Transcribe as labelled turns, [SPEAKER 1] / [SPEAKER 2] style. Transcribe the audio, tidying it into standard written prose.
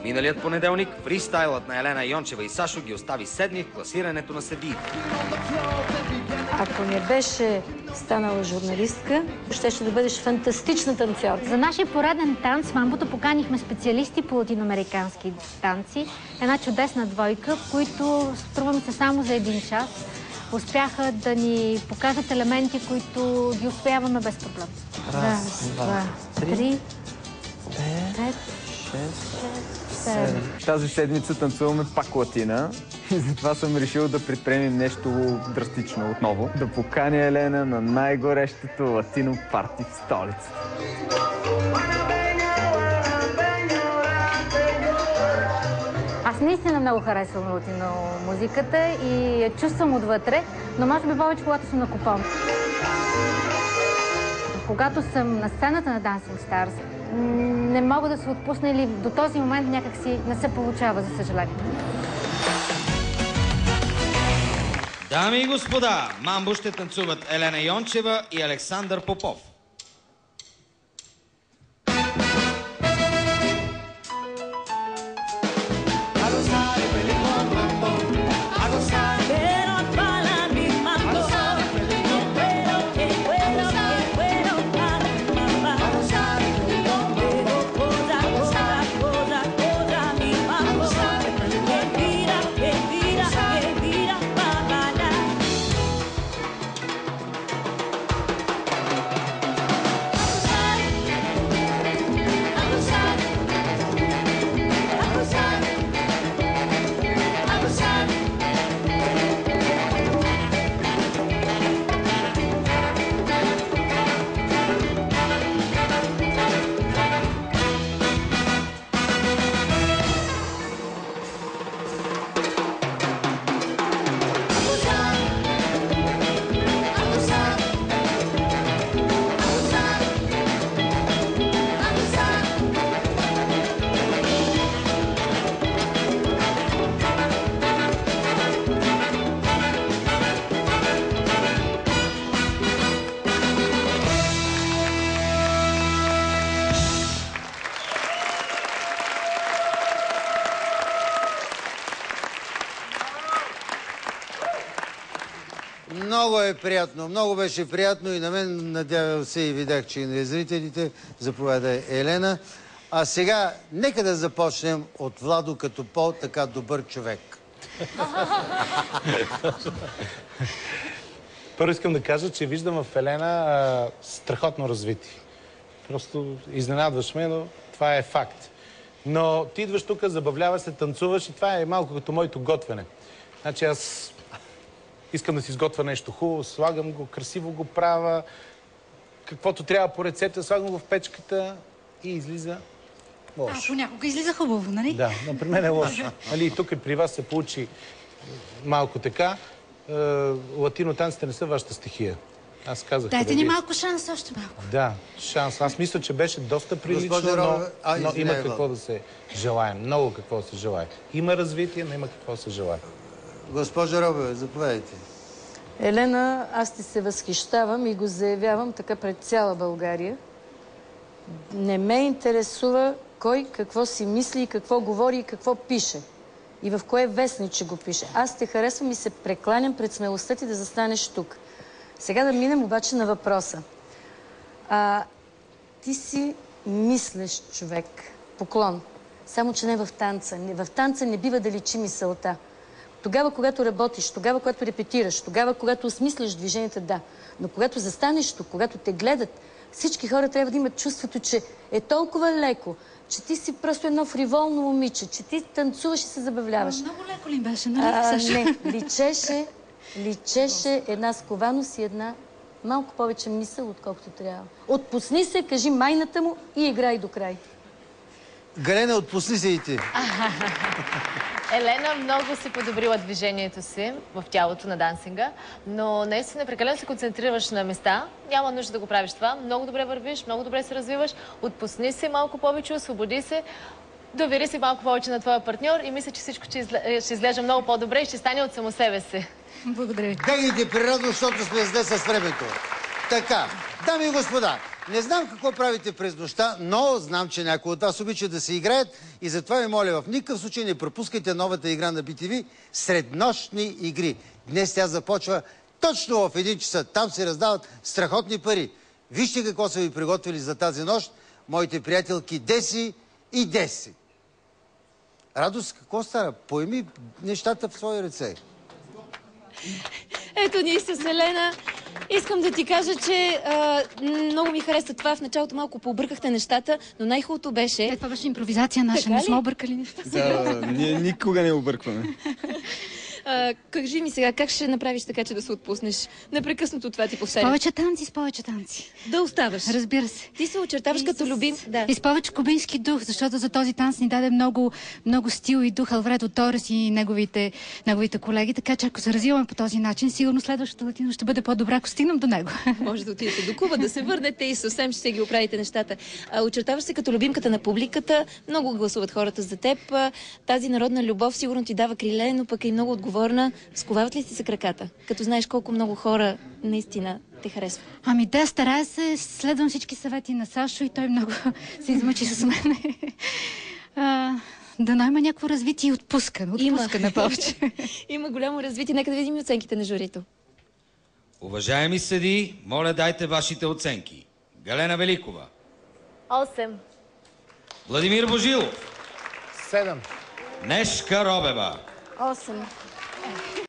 [SPEAKER 1] Миналият понеделник фристайлът на Елена Йончева и Сашо ги остави седми в класирането на съдиите.
[SPEAKER 2] Ако не беше станала журналистка, щеше да бъдеш фантастична танцорка.
[SPEAKER 3] За нашия пореден танц Мамбото поканихме специалисти по латиноамерикански танци. Една чудесна двойка, които струва ми се само за един час успяха да ни покажат елементи, които ги усвояваме без проблем.
[SPEAKER 4] Раз, два, три, пет, шест, седем. Тази седмица танцуваме пак латина и затова съм решил да предприемем нещо драстично отново. Да поканя Елена на най-горещото латино парти в столицата.
[SPEAKER 3] Аз наистина много харесвам латино музиката и я чувствам отвътре, но може би повече, когато съм на купон. Когато съм на сцената на Dancing Stars, не мога да се отпусна или до този момент някакси не се получава, за съжаление.
[SPEAKER 1] Дами и господа, мамбо ще танцуват Елена Йончева и Александър Попов.
[SPEAKER 5] Много е приятно, много беше приятно и на мен, надявам се и видях, че и на зрителите. Заповядай, Елена. А сега, нека да започнем от Владо като по-така добър човек.
[SPEAKER 6] Първо искам да кажа, че виждам в Елена страхотно развитие. Просто изненадваш ме, но това е факт. Но ти идваш тук, забавляваш се, танцуваш и това е малко като моето готвене. Значи аз искам да си изготвя нещо хубаво, слагам го, красиво го правя, каквото трябва по рецепта, слагам го в печката и излиза лошо.
[SPEAKER 7] Понякога излиза хубаво, нали?
[SPEAKER 6] Да, но при мен е лошо. И тук и при вас се получи малко така. Латино танците не са вашата стихия. Аз казах.
[SPEAKER 7] Дайте ни малко шанс, още малко.
[SPEAKER 6] Да, шанс. Аз мисля, че беше доста прилично, но има какво да се желае. Много какво да се желае. Има развитие, но има какво да се желае.
[SPEAKER 5] Госпожа Робева, заповядайте.
[SPEAKER 2] Елена, аз ти се възхищавам и го заявявам така пред цяла България. Не ме интересува кой какво си мисли, какво говори и какво пише. И в кое вестниче го пише. Аз те харесвам и се прекланям пред смелостта ти да застанеш тук. Сега да минем обаче на въпроса. Ти си мислещ човек. Поклон. Само, че не в танца. В танца не бива да личи мисълта. Тогава, когато работиш, тогава, когато репетираш, тогава, когато осмисляш движенията, да. Но когато застанеш тук, когато те гледат, всички хора трябва да имат чувството, че е толкова леко, че ти си просто едно фриволно момиче, че ти танцуваш и се забавляваш.
[SPEAKER 7] Много леко ли беше, нали?
[SPEAKER 2] Не, личеше една скованост и една малко повече мисъл, отколкото трябва. Отпусни се, кажи майната му и играй до край.
[SPEAKER 5] Галена, отпусни се и ти.
[SPEAKER 8] Елена много си подобрила движението си в тялото на дансинга, но наистина прекалено се концентрираш на места. Няма нужда да го правиш това. Много добре вървиш, много добре се развиваш. Отпусни се малко повече, освободи се. Довери се малко повече на твоя партньор и мисля, че всичко ще изглежда много по-добре и ще стане от само себе си.
[SPEAKER 7] Благодаря ви.
[SPEAKER 5] Бегайте при радост, защото сме зле с времето. Така, дами и господа, Не знам какво правите през нощта, но знам, че някои от вас обичат да се играят и затова ви моля, в никакъв случай не пропускайте новата игра на BTV Среднощни игри. Днес тя започва точно в 1 часа. Там се раздават страхотни пари. Вижте какво са ви приготвили за тази нощ моите приятелки Деси и Деси. Радост, какво стара? Поеми нещата в свои ръце.
[SPEAKER 9] Ето ние с Елена. Искам да ти кажа, че много ми хареса това. В началото малко пообъркахте нещата, но най-хубавото беше...
[SPEAKER 7] Това беше импровизация наша, не сме объркали неща.
[SPEAKER 4] Да, ние никога не объркваме.
[SPEAKER 9] Кажи ми сега, как ще направиш така, че да се отпуснеш? Непрекъснато това ти повтаря.
[SPEAKER 7] Повече танци, с повече танци.
[SPEAKER 9] Да оставаш.
[SPEAKER 7] Разбира се.
[SPEAKER 9] Ти се очертаваш като любим. Да.
[SPEAKER 7] И с повече кубински дух, защото за този танц ни даде много, много стил и дух Алфредо Торес и неговите колеги. Така че ако се развиваме по този начин, сигурно следващата латино ще бъде по-добра, ако стигнем до него.
[SPEAKER 9] Може да отидете до Куба, да се върнете и съвсем ще ги оправите нещата. Очертаваш се като любимката на публиката. Много гласуват хората за теб. Тази народна любов сигурно ти дава криле, но пък и много отговорна. Сковават ли си се краката? Като знаеш колко много хора наистина те харесват.
[SPEAKER 7] Ами да, старая се, следвам всички съвети на Сашо и той много се измъчи с мен. Дано има някакво развитие и отпускане повече.
[SPEAKER 9] Има голямо развитие. Нека да видим оценките на журито.
[SPEAKER 1] Уважаеми съдии, моля дайте вашите оценки. Галена Великова.
[SPEAKER 8] 8.
[SPEAKER 1] Владимир Божилов.
[SPEAKER 6] 7.
[SPEAKER 1] Нешка Робева.
[SPEAKER 2] 8.